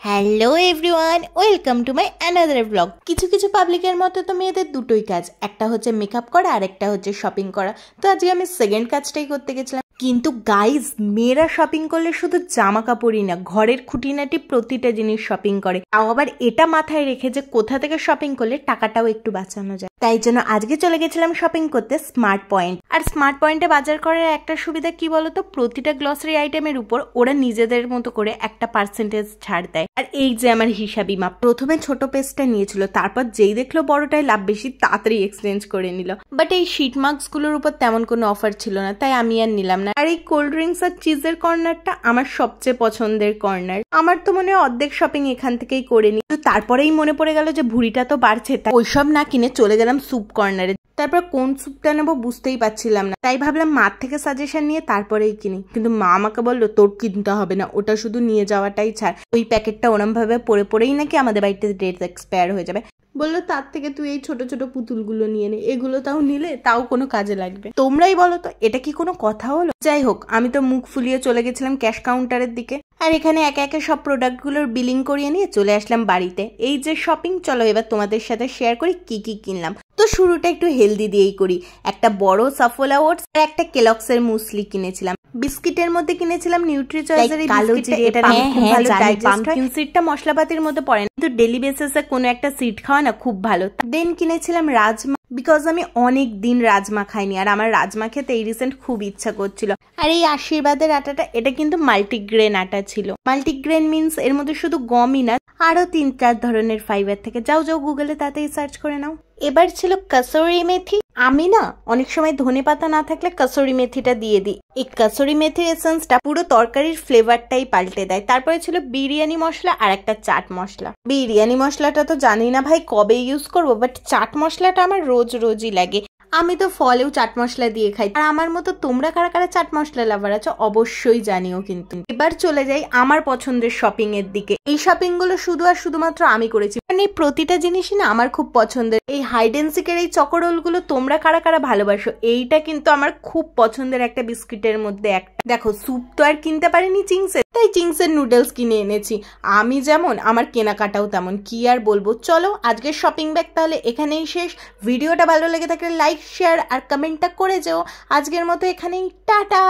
Hello everyone, welcome to my another blog. কিছু কিছু পাবলিকের মতো তো মেয়েদের দুটোই কাজ, একটা হচ্ছে মেকআপ করা আর একটা হচ্ছে শপিং করা। তো আজকে আমি সেকেন্ড কাজটাই করতে গেছিলাম। কিন্তু গাইজ, মেয়েরা শপিং করলে শুধু জামা কাপড়ই না, ঘরের খুঁটিনাটি প্রতিটা জিনিস শপিং করে। তাও আবার এটা মাথায় রেখে যে কোথা থেকে শপিং করলে টাকাটাও একটু বাঁচানো যায়। তাই জন্য আজকে চলে গেছিলাম শপিং করতে স্মার্ট পয়েন্ট। আর স্মার্ট পয়েন্টে বাজার করার একটা সুবিধা কি বলতো, প্রতিটা গ্লসারি আইটেমের উপর ওরা নিজেদের মতো করে একটা পার্সেন্টেজ ছাড় দেয়। আর এই যে আমার হিসাবি মাপ, প্রথমে ছোট পেজটা নিয়েছিল, তারপর যেই দেখলো বড়টাই লাভ বেশি, তাড়াতাড়ি এক্সচেঞ্জ করে নিল। বাট এই শিট মার্কস গুলোর উপর তেমন কোনো অফার ছিল না, তাই আমি আর নিলাম না। আর এই কোল্ড ড্রিঙ্কস আর চিজের কর্নারটা আমার সবচেয়ে পছন্দের কর্নার। আমার তো মনে হয় অর্ধেক শপিং এখান থেকেই করে নি। তো তারপরেই মনে পড়ে গেল যে ভুঁড়িটা তো বাড়ছে, তাই ওইসব না কিনে চলে গেলাম স্যুপ কর্নারে। তারপর কোন স্যুপটা নেবো বুঝতেই পারছিলাম না, তাই ভাবলাম মার থেকে সাজেশন নিয়ে তারপরেই কিনি। কিন্তু মা আমাকে বললো তোর কিনতে হবে না, ওটা শুধু নিয়ে যাওয়াটাই ছাড়। ওই প্যাকেটটা ওরম ভাবে পরেই নাকি আমাদের বাড়িতে ডেট এক্সপায়ার হয়ে যাবে। বললো তার থেকে তুই এই ছোট ছোট পুতুলগুলো নিয়ে নে, এগুলো তাও নিলে তাও কোনো কাজে লাগবে। তোমরাই বলো তো এটা কি কোনো কথা হলো? যাই হোক, আমি তো মুখ ফুলিয়ে চলে গেছিলাম ক্যাশ কাউন্টারের দিকে। আর এখানে একে একে সব প্রোডাক্টগুলোর বিলিং করিয়ে নিয়ে চলে আসলাম বাড়িতে। এই যে শপিং, চলো এবার তোমাদের সাথে শেয়ার করি কি কি কিনলাম। তো শুরুটা একটু হেলদি দিয়েই করি। একটা বড় সাফোলা ওটস আর একটা কেলগস এর মুসলি কিনেছিলাম। বিস্কিটের মধ্যে কিনেছিলাম নিউট্রিচয়েসের এই বিস্কিটটা, এটা খুব ভালো ডাইজেস্ট হয়। সিডটা মশলাপাতির মধ্যে পড়ে না, কিন্তু ডেইলি বেসিসে কোনো একটা সিড খাওয়া না খুব ভালো। দেন কিনেছিলাম রাজমা, বিকজ আমি অনেক দিন রাজমা খাইনি, আর আমার রাজমা খেতে এই রিসেন্ট খুব ইচ্ছা করছিল। আর এই আশীর্বাদের আটাটা, এটা কিন্তু মাল্টিগ্রেন আটা ছিল। মাল্টিগ্রেন মিনস এর মধ্যে শুধু গমই না, আরো 3-4 ধরনের ফাইবার থেকে। যাও গুগলে তাতেই সার্চ করে নাও। এবার ছিল কসুরি মেথি। আমি না অনেক সময় ধনে পাতা না থাকলে কসুরি মেথিটা দিয়ে দিই। এই কসুরি মেথির এসেন্সটা পুরো তরকারির ফ্লেভারটাই পাল্টে দেয়। তারপরে ছিল বিরিয়ানি মশলা আর একটা চাট মশলা। বিরিয়ানি মশলাটা তো জানি না ভাই কবে ইউজ করবো, বাট চাট মশলাটা আমার রোজই লাগে। আমি তো ফলেও চাট মশলা দিয়ে খাই। আর আমার মতো তোমরা কারা কারা চাট মশলা লাভার আছো অবশ্যই জানিও। কিন্তু এবার চলে যাই আমার পছন্দের শপিং এর দিকে। এই শপিং গুলো শুধু আর শুধুমাত্র আমি করেছি, মানে প্রতিটা জিনিসই না আমার খুব পছন্দের। এই হাইড এন্ড সিকের এই চকোরোল গুলো তোমরা কারা কারা ভালোবাসো? এইটা কিন্তু আমার খুব পছন্দের একটা বিস্কিটের মধ্যে একটা। দেখো, স্যুপ তো আর কিনতে পারিনি চিংসের, তাই চিংসের নুডলস কিনে এনেছি। আমি যেমন, আমার কেনাকাটাও তেমন, কি আর বলবো। চলো আজকের শপিং ব্যাগ তাহলে এখানেই শেষ। ভিডিওটা ভালো লেগে থাকলে লাইক, শেয়ার আর কমেন্টটা করে যেও। আজকের মতো এখানেই টাটা।